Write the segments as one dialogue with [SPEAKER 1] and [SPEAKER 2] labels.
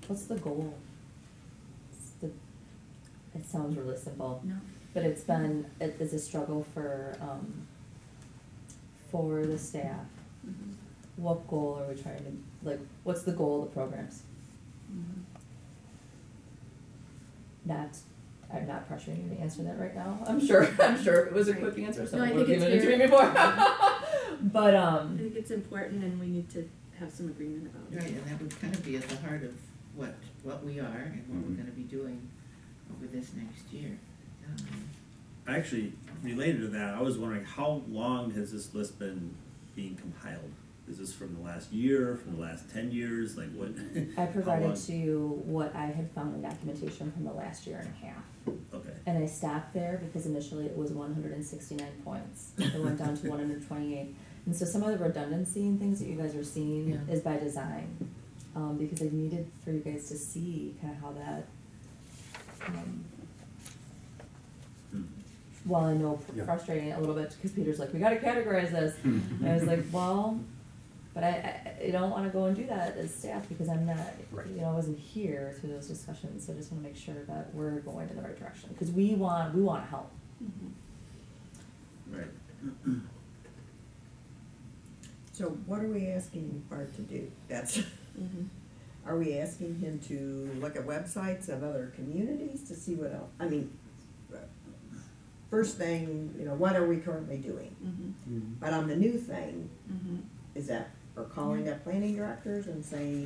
[SPEAKER 1] What's the goal? It sounds really simple.
[SPEAKER 2] No.
[SPEAKER 1] But it's a struggle for the staff.
[SPEAKER 2] Mhm.
[SPEAKER 1] What goal are we trying to, like, what's the goal of the programs?
[SPEAKER 2] Mhm.
[SPEAKER 1] I'm not pressuring you to answer that right now. I'm sure if it was a quick answer,
[SPEAKER 2] No,
[SPEAKER 1] someone
[SPEAKER 2] I
[SPEAKER 1] would
[SPEAKER 2] think
[SPEAKER 1] have
[SPEAKER 2] it's
[SPEAKER 1] given it to me before. But,
[SPEAKER 2] I think it's important, and we need to have some agreement about it.
[SPEAKER 3] Right, and that would kind of be at the heart of what we are and what we're gonna be doing over this next year.
[SPEAKER 4] Actually, related to that, I was wondering, how long has this list been being compiled? Is this from the last year, from the last 10 years, like what?
[SPEAKER 1] I
[SPEAKER 4] how
[SPEAKER 1] provided
[SPEAKER 4] long?
[SPEAKER 1] to you what I had found in documentation from the last year and a half.
[SPEAKER 4] Okay.
[SPEAKER 1] And I stopped there because initially it was 169 points. It went down to 128. And so some of the redundancy and things that you guys are seeing
[SPEAKER 3] Yeah.
[SPEAKER 1] is by design. Because I needed for you guys to see kind of how that, well, I know
[SPEAKER 5] Yeah.
[SPEAKER 1] frustrating a little bit because Peter's like, we gotta categorize this. And I was like, well, but I don't wanna go and do that as staff because I'm not,
[SPEAKER 5] Right.
[SPEAKER 1] I wasn't here through those discussions, so I just wanna make sure that we're going in the right direction. Cause we wanna help.
[SPEAKER 2] Mhm.
[SPEAKER 4] Right.
[SPEAKER 6] So what are we asking Bart to do?
[SPEAKER 2] Mhm.
[SPEAKER 6] Are we asking him to look at websites of other communities to see what else? I mean, first thing, what are we currently doing?
[SPEAKER 2] Mhm.
[SPEAKER 6] But on the new thing,
[SPEAKER 2] Mhm.
[SPEAKER 6] is that we're calling up planning directors and saying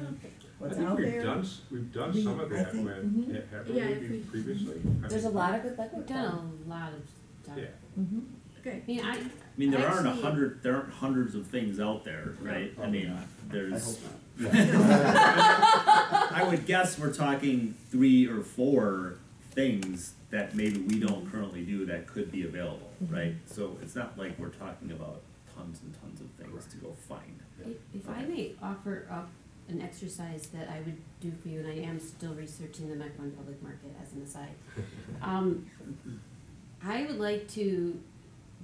[SPEAKER 6] what's
[SPEAKER 5] I think
[SPEAKER 6] out there?
[SPEAKER 5] we've done
[SPEAKER 6] We-
[SPEAKER 5] some of
[SPEAKER 6] I
[SPEAKER 5] that
[SPEAKER 6] think-
[SPEAKER 5] when, haven't
[SPEAKER 2] Yeah,
[SPEAKER 5] we
[SPEAKER 2] if we-
[SPEAKER 5] previously?
[SPEAKER 1] There's a lot of good
[SPEAKER 7] We've done a lot of stuff.
[SPEAKER 5] Yeah.
[SPEAKER 1] Mm-hmm.
[SPEAKER 2] Okay.
[SPEAKER 7] I mean,
[SPEAKER 4] I mean, there aren't
[SPEAKER 7] actually-
[SPEAKER 4] there aren't hundreds of things out there, right? I
[SPEAKER 5] Probably
[SPEAKER 4] mean,
[SPEAKER 5] not.
[SPEAKER 4] there's.
[SPEAKER 5] I
[SPEAKER 4] I would guess we're talking 3 or 4 things that maybe we don't currently do that could be available, right? So it's not like we're talking about tons and tons of things to go find.
[SPEAKER 7] If I may offer up an exercise that I would do for you, and I am still researching the Mequon public market as an aside. I would like to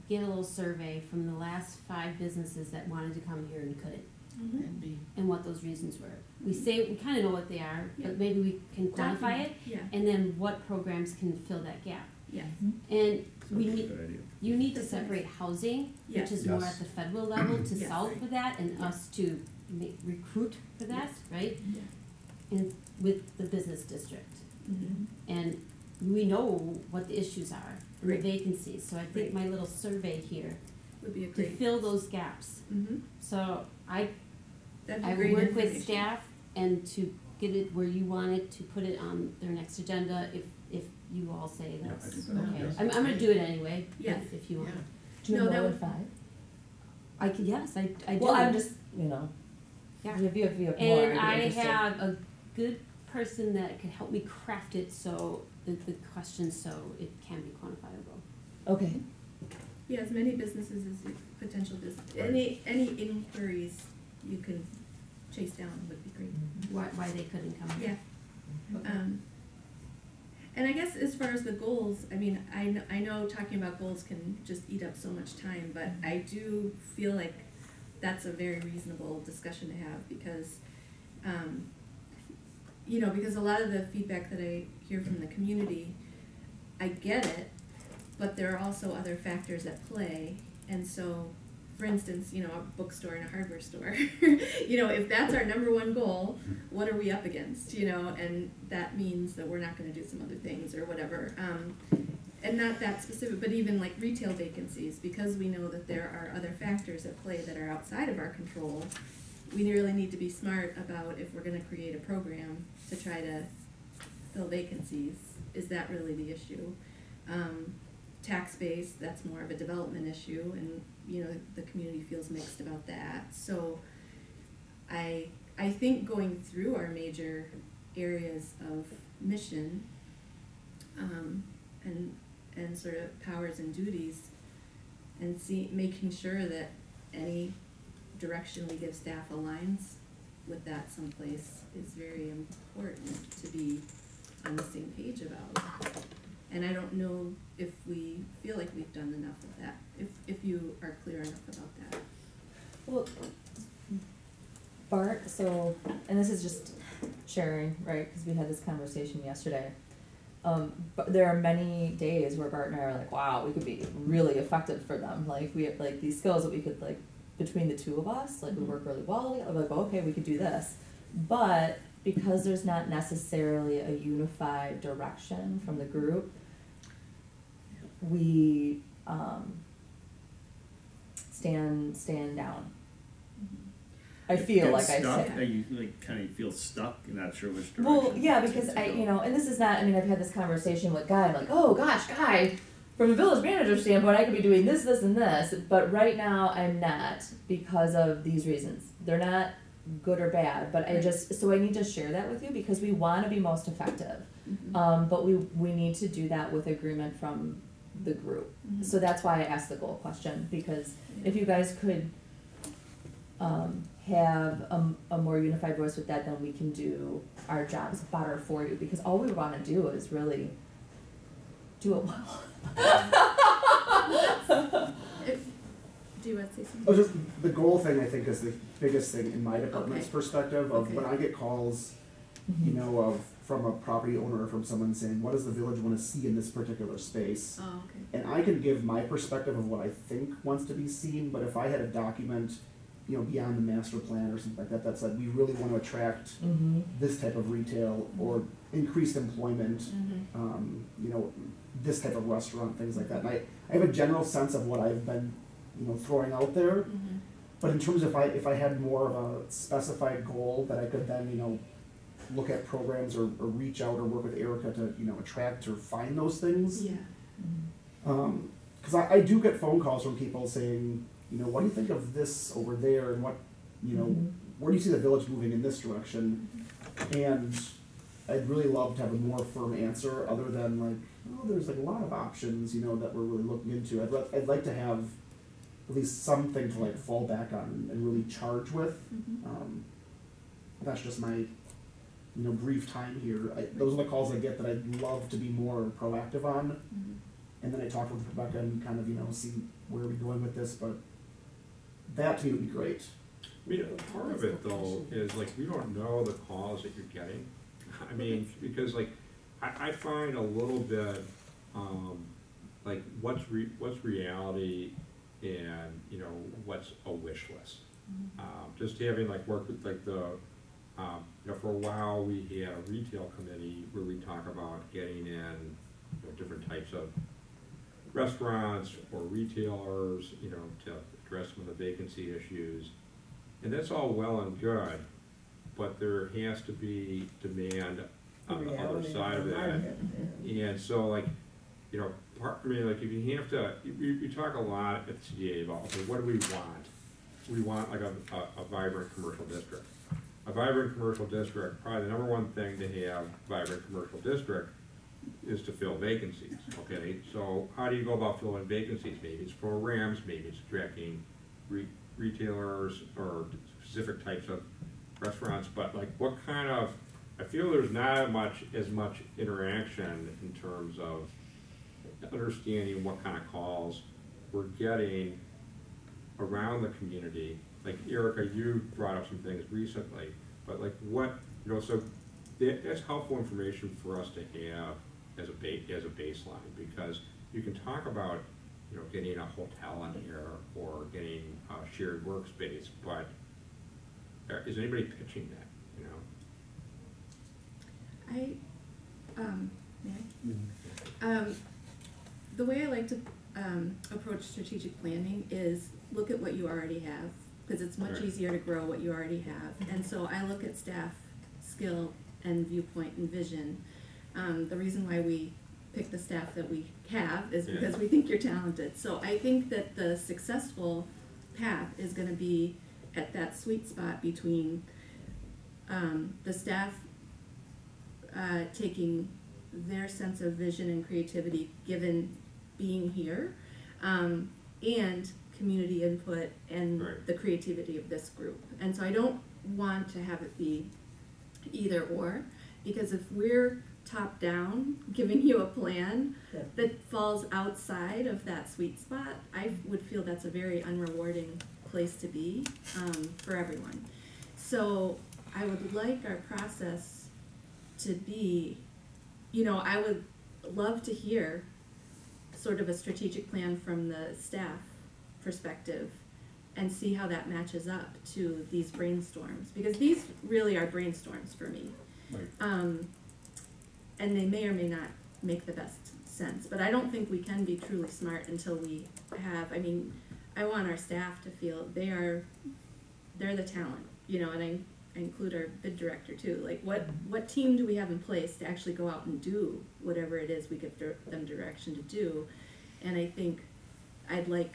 [SPEAKER 7] get a little survey from the last 5 businesses that wanted to come here and couldn't,
[SPEAKER 2] Mhm.
[SPEAKER 3] And be,
[SPEAKER 7] and what those reasons were. We kind of know what they are,
[SPEAKER 2] Yeah.
[SPEAKER 7] but maybe we can quantify
[SPEAKER 2] Document.
[SPEAKER 7] it,
[SPEAKER 2] Yeah.
[SPEAKER 7] and then what programs can fill that gap.
[SPEAKER 2] Yeah.
[SPEAKER 7] And we
[SPEAKER 4] Sounds like a
[SPEAKER 7] need,
[SPEAKER 4] good idea.
[SPEAKER 7] you need to
[SPEAKER 2] That's nice.
[SPEAKER 7] separate housing,
[SPEAKER 2] Yes.
[SPEAKER 7] which is more
[SPEAKER 5] Yes.
[SPEAKER 7] at the federal level to
[SPEAKER 2] Yes.
[SPEAKER 7] solve for that, and
[SPEAKER 2] Yeah.
[SPEAKER 7] us to recruit for that,
[SPEAKER 2] Yes.
[SPEAKER 7] right?
[SPEAKER 2] Yeah.
[SPEAKER 7] And with the business district.
[SPEAKER 2] Mhm.
[SPEAKER 7] And we know what the issues are, and the
[SPEAKER 2] Right.
[SPEAKER 7] vacancies, so I think
[SPEAKER 2] Right.
[SPEAKER 7] my little survey here,
[SPEAKER 2] Would be a
[SPEAKER 7] to
[SPEAKER 2] great.
[SPEAKER 7] fill those gaps.
[SPEAKER 2] Mhm.
[SPEAKER 7] So I
[SPEAKER 2] That'd be
[SPEAKER 7] I
[SPEAKER 2] great
[SPEAKER 7] work with
[SPEAKER 2] information.
[SPEAKER 7] staff and to get it where you want it, to put it on their next agenda, if you all say
[SPEAKER 5] Yeah, I
[SPEAKER 7] that's
[SPEAKER 5] think that-
[SPEAKER 7] okay.
[SPEAKER 3] yes.
[SPEAKER 7] I'm gonna do it anyway,
[SPEAKER 2] Yes.
[SPEAKER 7] if you want.
[SPEAKER 3] yeah.
[SPEAKER 1] Do you
[SPEAKER 2] No,
[SPEAKER 1] have
[SPEAKER 2] that
[SPEAKER 1] more
[SPEAKER 2] would-
[SPEAKER 1] than 5?
[SPEAKER 7] I could, yes, I do.
[SPEAKER 1] Well, I'm just,
[SPEAKER 7] Yeah.
[SPEAKER 1] if you have more,
[SPEAKER 7] And
[SPEAKER 1] I'd
[SPEAKER 7] I
[SPEAKER 1] be interested.
[SPEAKER 7] have a good person that could help me craft it so, the questions, so it can be quantifiable.
[SPEAKER 1] Okay.
[SPEAKER 2] Yeah, as many businesses as you, potential business,
[SPEAKER 5] Right.
[SPEAKER 2] any inquiries you can chase down would be great.
[SPEAKER 7] Why they couldn't come.
[SPEAKER 2] Yeah. And I guess as far as the goals, I mean, I know talking about goals can just eat up so much time, but I do feel like that's a very reasonable discussion to have because, because a lot of the feedback that I hear from the community, I get it, but there are also other factors at play. And so, for instance, a bookstore and a hardware store, if that's our number one goal, what are we up against, and that means that we're not gonna do some other things or whatever. And not that specific, but even like retail vacancies, because we know that there are other factors at play that are outside of our control, we really need to be smart about if we're gonna create a program to try to fill vacancies, is that really the issue? Tax base, that's more of a development issue, and the community feels mixed about that. So I think going through our major areas of mission and sort of powers and duties and making sure that any direction we give staff aligns with that someplace is very important to be on the same page about. And I don't know if we feel like we've done enough of that, if you are clear enough about that.
[SPEAKER 1] Well, Bart, so, and this is just sharing, right, because we had this conversation yesterday. But there are many days where Bart and I are like, wow, we could be really effective for them. Like, we have like these skills that we could like, between the two of us, like we work really well, I'm like, okay, we could do this. But because there's not necessarily a unified direction from the group, we, stand down. I feel
[SPEAKER 4] Get
[SPEAKER 1] like I
[SPEAKER 4] stuck?
[SPEAKER 1] say.
[SPEAKER 4] Are you like kind of feel stuck and not sure which direction?
[SPEAKER 1] Well, yeah,
[SPEAKER 4] to
[SPEAKER 1] because I,
[SPEAKER 4] go?
[SPEAKER 1] and this is not, I mean, I've had this conversation with Guy, I'm like, oh gosh, Guy, from a village manager standpoint, I could be doing this, this, and this, but right now I'm not because of these reasons. They're not good or bad, but so I need to share that with you because we want to be most effective. But we need to do that with agreement from the group. So that's why I asked the goal question, because if you guys could have a more unified voice with that, then we can do our jobs better for you, because all we want to do is really do it well.
[SPEAKER 2] Do you want to say something?
[SPEAKER 5] Oh, just the goal thing, I think, is the biggest thing in my department's
[SPEAKER 2] Okay.
[SPEAKER 5] perspective of
[SPEAKER 2] Okay.
[SPEAKER 5] when I get calls, you know, from a property owner or from someone saying, what does the village want to see in this particular space?
[SPEAKER 2] Oh, okay.
[SPEAKER 5] And I can give my perspective of what I think wants to be seen, but if I had a document, you know, beyond the master plan or something like that, that said, we really want to attract this type of retail or increased employment, you know, this type of restaurant, things like that. And I have a general sense of what I've been, you know, throwing out there. But in terms of if I had more of a specified goal that I could then, you know, look at programs or reach out or work with Erica to, you know, attract or find those things.
[SPEAKER 2] Yeah.
[SPEAKER 5] Because I do get phone calls from people saying, you know, what do you think of this over there, and what, you know, where do you see the village moving in this direction? And I'd really love to have a more firm answer other than like, oh, there's like a lot of options, you know, that we're really looking into. I'd like to have at least something to like fall back on and really charge with. That's just my, you know, brief time here. Those are the calls I get that I'd love to be more proactive on. And then I talked with Rebecca and kind of, you know, see where we're going with this, but that to me would be great.
[SPEAKER 8] I mean, part of it though is like, we don't know the calls that you're getting. I mean, because like, I find a little bit, like what's reality and, you know, what's a wish list. Just having like work with like the, you know, for a while we had a retail committee where we talk about getting in, you know, different types of restaurants or retailers, you know, to address some of the vacancy issues. And that's all well and good, but there has to be demand on the other side of that. And so like, you know, I mean, like if you have to, you talk a lot at the CDA about, okay, what do we want? We want like a vibrant commercial district. A vibrant commercial district, probably the number one thing to have vibrant commercial district is to fill vacancies, okay? So how do you go about filling vacancies? Maybe it's programs, maybe it's attracting retailers or specific types of restaurants, but like what kind of, I feel there's not as much interaction in terms of understanding what kind of calls we're getting around the community. Like Erica, you brought up some things recently, but like what, you know, so that's helpful information for us to have as a baseline, because you can talk about, you know, getting a hotel in here or getting a shared workspace, but is anybody pitching that, you know?
[SPEAKER 2] The way I like to approach strategic planning is look at what you already have, because it's much
[SPEAKER 8] Right.
[SPEAKER 2] easier to grow what you already have. And so I look at staff skill and viewpoint and vision. The reason why we pick the staff that we have is because we think you're talented. So I think that the successful path is going to be at that sweet spot between the staff taking their sense of vision and creativity given being here, and community input and
[SPEAKER 8] Right.
[SPEAKER 2] the creativity of this group. And so I don't want to have it be either or, because if we're top down giving you a plan that falls outside of that sweet spot, I would feel that's a very unrewarding place to be for everyone. So I would like our process to be, I would love to hear sort of a strategic plan from the staff perspective and see how that matches up to these brainstorms, because these really are brainstorms for me.
[SPEAKER 8] Right.
[SPEAKER 2] And they may or may not make the best sense, but I don't think we can be truly smart until we have, I want our staff to feel they're the talent, and I include our bid director too. Like, what team do we have in place to actually go out and do whatever it is we give them direction to do? And I think I'd rather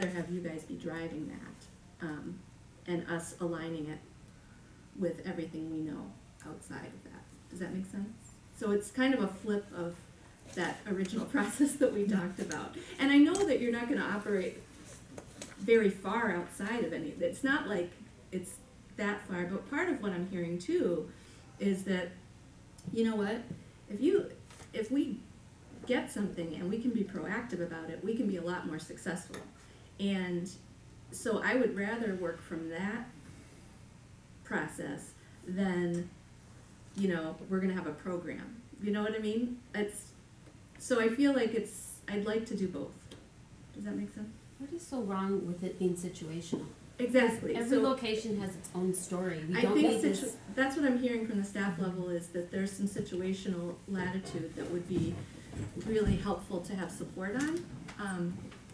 [SPEAKER 2] have you guys be driving that, and us aligning it with everything we know outside of that. Does that make sense? So it's kind of a flip of that original process that we talked about. And I know that you're not gonna operate very far outside of any, it's not like it's that far, but part of what I'm hearing too is that, you know what, if we get something and we can be proactive about it, we can be a lot more successful. And so I would rather work from that process than, we're gonna have a program. You know what I mean? So I feel like I'd like to do both. Does that make sense?
[SPEAKER 7] What is so wrong with it being situational?
[SPEAKER 2] Exactly.
[SPEAKER 7] Every
[SPEAKER 2] So
[SPEAKER 7] location has its own story. We
[SPEAKER 2] I
[SPEAKER 7] don't
[SPEAKER 2] think
[SPEAKER 7] need this.
[SPEAKER 2] that's what I'm hearing from the staff level, is that there's some situational latitude that would be really helpful to have support on.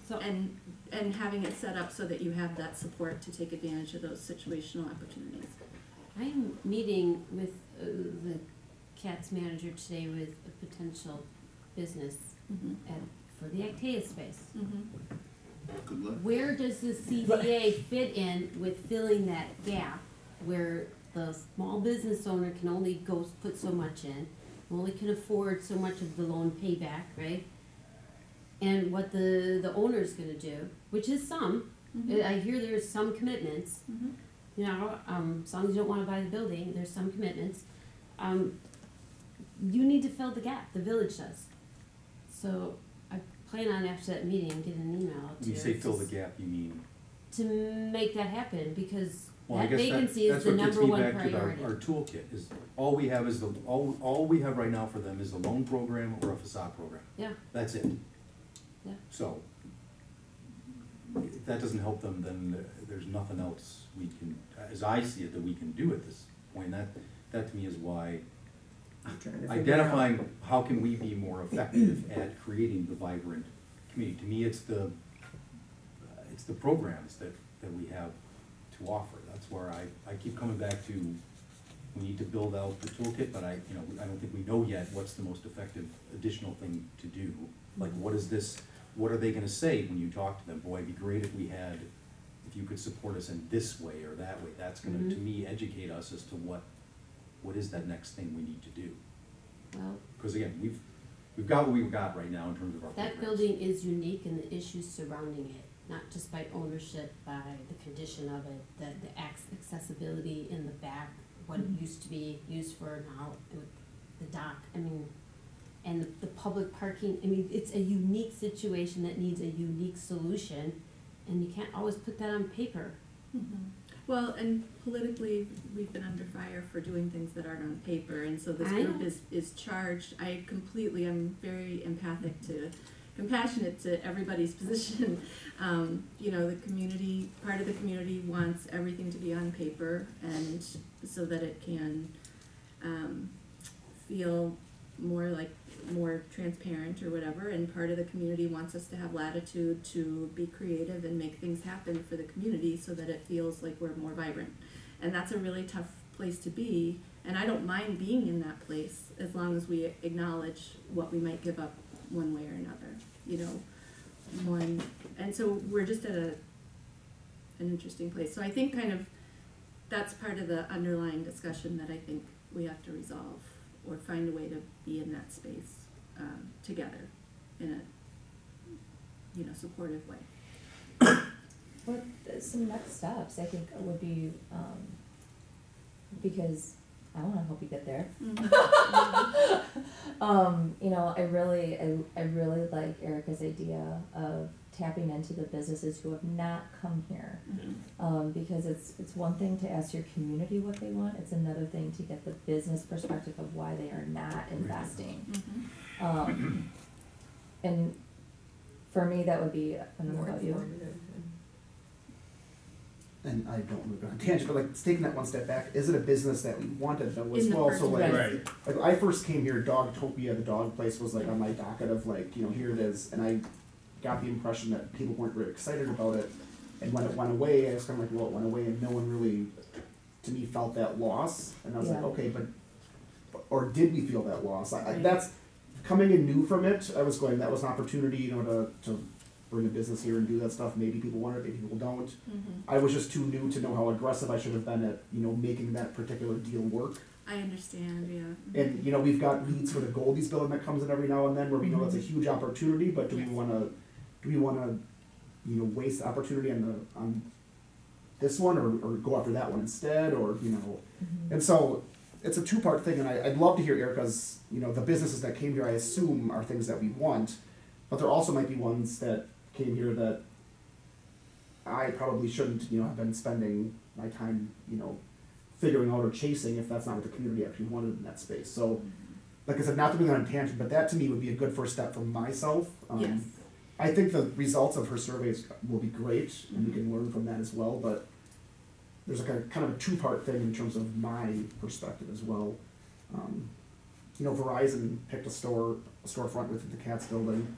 [SPEAKER 7] So
[SPEAKER 2] And having it set up so that you have that support to take advantage of those situational opportunities.
[SPEAKER 7] I'm meeting with the CATS manager today with a potential business
[SPEAKER 2] Mm-hmm.
[SPEAKER 7] for the Actea space.
[SPEAKER 2] Mm-hmm.
[SPEAKER 5] Good luck.
[SPEAKER 7] Where does the CDA fit in with filling that gap where the small business owner can only go put so much in, only can afford so much of the loan payback, right? And what the owner's gonna do, which is some,
[SPEAKER 2] Mm-hmm.
[SPEAKER 7] I hear there's some commitments,
[SPEAKER 2] Mm-hmm.
[SPEAKER 7] as long as you don't wanna buy the building, there's some commitments. You need to fill the gap, the village does. So I plan on after that meeting getting an email out to
[SPEAKER 9] When you say fill the gap, you mean?
[SPEAKER 7] to make that happen, because
[SPEAKER 9] Well, I
[SPEAKER 7] that
[SPEAKER 9] guess
[SPEAKER 7] vacancy is
[SPEAKER 9] that's
[SPEAKER 7] the
[SPEAKER 9] what gets
[SPEAKER 7] number
[SPEAKER 9] me
[SPEAKER 7] one
[SPEAKER 9] back to
[SPEAKER 7] priority.
[SPEAKER 9] our toolkit, is all we have is all we have right now for them is a loan program or a facade program.
[SPEAKER 7] Yeah.
[SPEAKER 9] That's it.
[SPEAKER 7] Yeah.
[SPEAKER 9] So, if that doesn't help them, then there's nothing else we can, as I see it, that we can do at this point. That to me is why
[SPEAKER 6] I'm trying to figure out.
[SPEAKER 9] identifying how can we be more effective at creating the vibrant community. To me, it's the programs that we have to offer. That's where I keep coming back to, we need to build out the toolkit, but I don't think we know yet what's the most effective additional thing to do. Like, what are they gonna say when you talk to them? Boy, it'd be great if you could support us in this way or that way. That's gonna, to me, educate us as to what is that next thing we need to do.
[SPEAKER 7] Well,
[SPEAKER 9] Because again, we've got what we've got right now in terms of our
[SPEAKER 7] that
[SPEAKER 9] programs.
[SPEAKER 7] building is unique in the issues surrounding it, not just by ownership, by the condition of it, the accessibility in the back, what it used to be used for now, with the dock, and the public parking, it's a unique situation that needs a unique solution, and you can't always put that on paper.
[SPEAKER 2] Mm-hmm. Well, and politically, we've been under fire for doing things that aren't on paper, and so this
[SPEAKER 7] I
[SPEAKER 2] group
[SPEAKER 7] know.
[SPEAKER 2] is charged. I'm very compassionate to everybody's position. The community, part of the community wants everything to be on paper, and so that it can feel more transparent or whatever, and part of the community wants us to have latitude to be creative and make things happen for the community so that it feels like we're more vibrant. And that's a really tough place to be, and I don't mind being in that place as long as we acknowledge what we might give up one way or another, and so we're just at an interesting place. So I think kind of that's part of the underlying discussion that I think we have to resolve, or find a way to be in that space together in a supportive way.
[SPEAKER 1] What some next steps I think would be, because I wanna help you get there.
[SPEAKER 2] Mhm.
[SPEAKER 1] You know, I really like Erica's idea of tapping into the businesses who have not come here. Because it's one thing to ask your community what they want, it's another thing to get the business perspective of why they are not investing.
[SPEAKER 2] Mhm.
[SPEAKER 1] And for me, that would be, I don't know
[SPEAKER 6] More
[SPEAKER 1] about you.
[SPEAKER 6] informative.
[SPEAKER 5] And I don't want to go on a tangent, but like taking that one step back, is it a business that we wanted that was
[SPEAKER 2] In the
[SPEAKER 5] well,
[SPEAKER 2] first
[SPEAKER 5] so like,
[SPEAKER 1] place.
[SPEAKER 4] Right.
[SPEAKER 5] like I first came here, Dogtopia, the dog place was like on my docket of like, you know, here it is, and I got the impression that people weren't very excited about it, and when it went away, I was kind of like, well, it went away, and no one really, to me, felt that loss, and I was like,
[SPEAKER 1] Yeah.
[SPEAKER 5] okay, but, or did we feel that loss?
[SPEAKER 2] Right.
[SPEAKER 5] That's, coming in new from it, I was going, that was an opportunity, you know, to bring a business here and do that stuff, maybe people want it, maybe people don't.
[SPEAKER 2] Mhm.
[SPEAKER 5] I was just too new to know how aggressive I should have been at, you know, making that particular deal work.
[SPEAKER 2] I understand, yeah.
[SPEAKER 5] And, you know, we've got leads for the Goldies building that comes in every now and then where we know that's a huge opportunity, but do we
[SPEAKER 2] Yes.
[SPEAKER 5] wanna, you know, waste the opportunity on this one or go after that one instead, or, you know. And so, it's a two-part thing, and I'd love to hear Erica's, you know, the businesses that came here, I assume, are things that we want, but there also might be ones that came here that I probably shouldn't, you know, have been spending my time, you know, figuring out or chasing if that's not what the community actually wanted in that space. So, like I said, not to be on a tangent, but that to me would be a good first step for myself.
[SPEAKER 2] Yes.
[SPEAKER 5] I think the results of her surveys will be great, and we can learn from that as well, but there's like a kind of a two-part thing in terms of my perspective as well. You know, Verizon picked a storefront within the Katz building.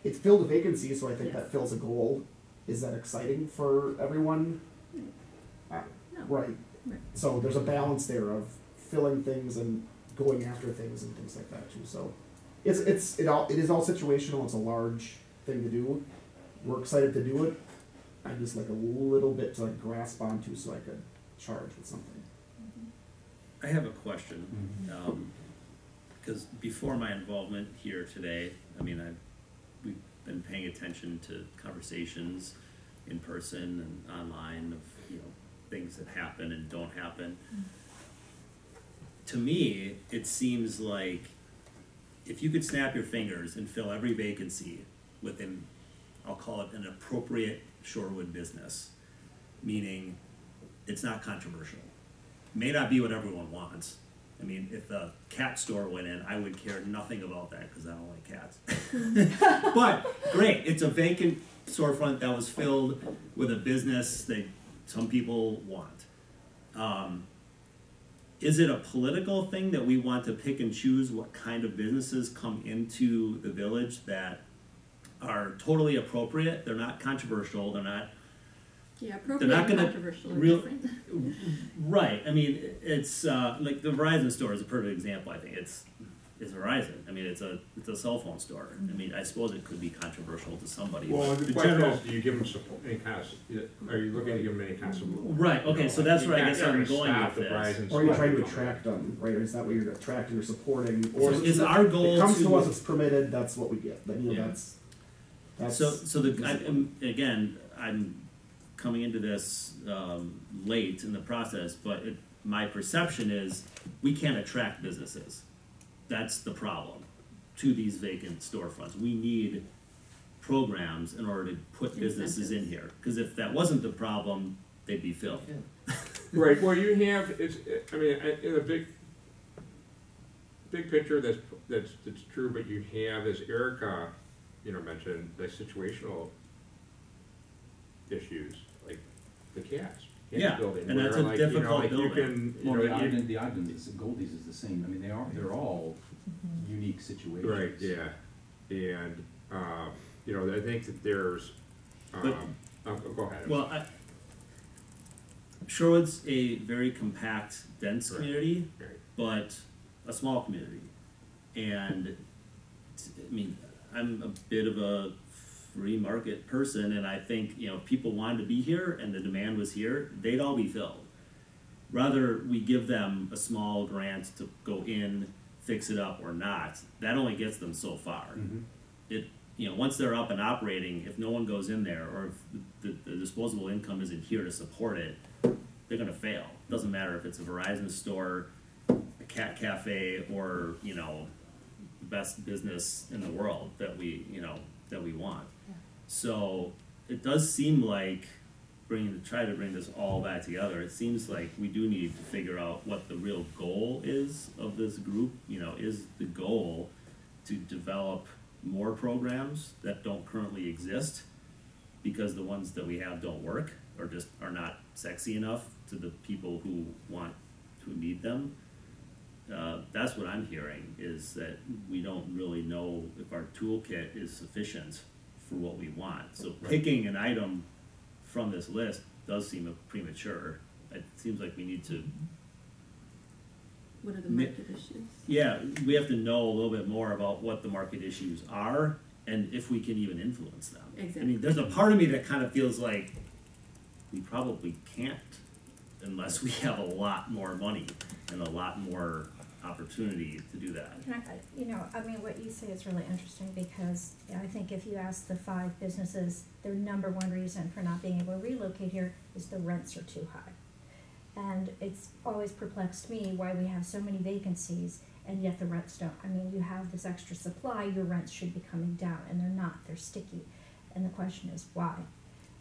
[SPEAKER 5] It filled a vacancy, so I think that fills a goal. Is that exciting for everyone?
[SPEAKER 2] No.
[SPEAKER 5] Right.
[SPEAKER 2] Right.
[SPEAKER 5] So there's a balance there of filling things and going after things and things like that too. So it is all situational. It's a large thing to do. We're excited to do it. I just like a little bit to like grasp onto so I could charge with something.
[SPEAKER 4] I have a question, because before my involvement here today, I mean, we've been paying attention to conversations in person and online of, you know, things that happen and don't happen. To me, it seems like if you could snap your fingers and fill every vacancy within, I'll call it an appropriate Shorewood business, meaning it's not controversial. May not be what everyone wants. I mean, if the cat store went in, I would care nothing about that because I don't like cats. But great, it's a vacant storefront that was filled with a business that some people want. Is it a political thing that we want to pick and choose what kind of businesses come into the village that are totally appropriate? They're not controversial. They're not.
[SPEAKER 2] Yeah, appropriate
[SPEAKER 4] They're not
[SPEAKER 2] and
[SPEAKER 4] gonna
[SPEAKER 2] controversial are
[SPEAKER 4] real-
[SPEAKER 2] different.
[SPEAKER 4] Right. I mean, it's like the Verizon store is a perfect example. I think it's Verizon. I mean, it's a cell phone store. I mean, I suppose it could be controversial to somebody.
[SPEAKER 8] Well,
[SPEAKER 4] but
[SPEAKER 8] the
[SPEAKER 4] the
[SPEAKER 8] question
[SPEAKER 4] general-
[SPEAKER 8] is, do you give them support, any kind of, are you looking to give them any kind of support?
[SPEAKER 4] Right. Okay. So that's where I guess I'm
[SPEAKER 8] You're
[SPEAKER 4] going
[SPEAKER 8] not
[SPEAKER 4] with
[SPEAKER 8] gonna
[SPEAKER 4] this.
[SPEAKER 8] stop the Verizon
[SPEAKER 5] Or are you
[SPEAKER 8] store
[SPEAKER 5] trying to
[SPEAKER 8] from
[SPEAKER 5] attract them, right? Or is that what you're attracting or supporting?
[SPEAKER 4] So is our goal
[SPEAKER 5] it comes to
[SPEAKER 4] to-
[SPEAKER 5] us, it's permitted, that's what we get. Then, you know,
[SPEAKER 4] Yeah.
[SPEAKER 5] that's
[SPEAKER 4] So I'm coming into this late in the process, but my perception is we can't attract businesses. That's the problem to these vacant storefronts. We need programs in order to put businesses in here. Because if that wasn't the problem, they'd be filled.
[SPEAKER 8] Right, well, you have, I mean, in a big picture, that's true, but you have, as Erica, mentioned, the situational issues, like the cats.
[SPEAKER 4] Yeah,
[SPEAKER 8] Building,
[SPEAKER 4] and that's
[SPEAKER 8] where,
[SPEAKER 4] a
[SPEAKER 8] like,
[SPEAKER 4] difficult
[SPEAKER 8] you
[SPEAKER 4] building.
[SPEAKER 9] Well, the Ogden, the Goldies is the same, I mean, they're all unique situations.
[SPEAKER 8] Right, yeah, and, I think that there's,
[SPEAKER 4] But-
[SPEAKER 8] go ahead.
[SPEAKER 4] Well, Shorewood's a very compact, dense
[SPEAKER 8] Right.
[SPEAKER 4] community,
[SPEAKER 8] Right.
[SPEAKER 4] but a small community. And, I mean, I'm a bit of a free market person, and I think, if people wanted to be here and the demand was here, they'd all be filled. Rather, we give them a small grant to go in, fix it up or not, that only gets them so far.
[SPEAKER 9] Mhm.
[SPEAKER 4] Once they're up and operating, if no one goes in there, or if the disposable income isn't here to support it, they're gonna fail. doesn't matter if it's a Verizon store, a cat cafe, or, you know, the best business in the world that we, you know, that we want. So it does seem like try to bring this all back together. It seems like we do need to figure out what the real goal is of this group. You know, is the goal to develop more programs that don't currently exist because the ones that we have don't work or just are not sexy enough to the people who need them? That's what I'm hearing, is that we don't really know if our toolkit is sufficient for what we want. So picking an item from this list does seem premature. It seems like we need to,
[SPEAKER 2] What are the market issues?
[SPEAKER 4] yeah, we have to know a little bit more about what the market issues are and if we can even influence them.
[SPEAKER 2] Exactly.
[SPEAKER 4] I mean, there's a part of me that kind of feels like we probably can't unless we have a lot more money and a lot more opportunity to do that.
[SPEAKER 10] Can what you say is really interesting, because I think if you ask the 5 businesses, their number one reason for not being able to relocate here is the rents are too high. And it's always perplexed me why we have so many vacancies and yet the rents don't. I mean, you have this extra supply, your rents should be coming down, and they're not, they're sticky. And the question is why?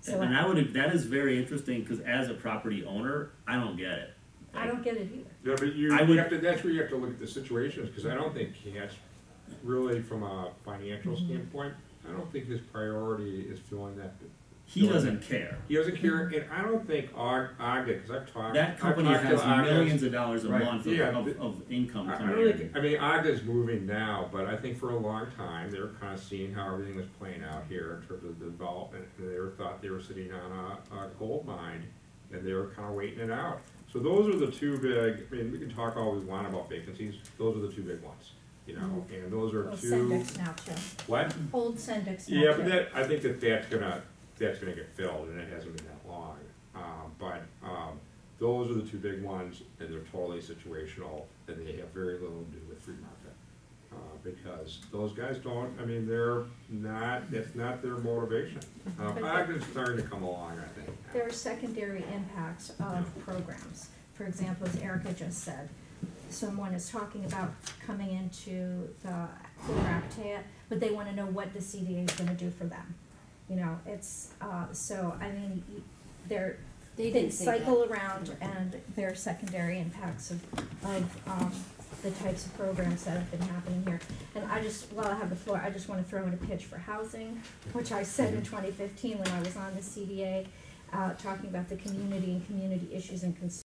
[SPEAKER 10] So
[SPEAKER 4] That is very interesting, because as a property owner, I don't get it.
[SPEAKER 10] I don't get it either.
[SPEAKER 8] Yeah, but that's where you have to look at the situations, because I don't think Cat's really, from a financial standpoint, I don't think his priority is filling that.
[SPEAKER 4] He doesn't care.
[SPEAKER 8] He doesn't care, and I don't think Ogden, because I've talked.
[SPEAKER 4] That company
[SPEAKER 8] I've talked
[SPEAKER 4] has
[SPEAKER 8] to Ogden's-
[SPEAKER 4] millions of dollars a
[SPEAKER 9] Right.
[SPEAKER 4] month of income
[SPEAKER 8] I
[SPEAKER 4] coming
[SPEAKER 8] really
[SPEAKER 4] in.
[SPEAKER 8] think, I mean, Ogden's moving now, but I think for a long time, they were kind of seeing how everything was playing out here in terms of the development, and thought they were sitting on a gold mine, and they were kind of waiting it out. So those are the two big, I mean, we can talk all we want about vacancies, those are the two big ones, you know, and those are
[SPEAKER 10] Well,
[SPEAKER 8] two.
[SPEAKER 10] Sendik's now too.
[SPEAKER 8] What?
[SPEAKER 10] Old Sendik's now
[SPEAKER 8] Yeah,
[SPEAKER 10] too.
[SPEAKER 8] but I think that's gonna get filled, and it hasn't been that long. Those are the two big ones, and they're totally situational, and they have very little to do with free market. Because those guys don't, I mean, that's not their motivation. Ogden's starting to come along, I think.
[SPEAKER 10] There are secondary impacts of programs. For example, as Erica just said, someone is talking about coming into the Actea, but they wanna know what the CDA is gonna do for them. You know, it's, they cycle around, and there are secondary impacts of the types of programs that have been happening here. And while I have the floor, I just wanna throw in a pitch for housing, which I said in 2015 when I was on the CDA, talking about the community and community issues and concerns.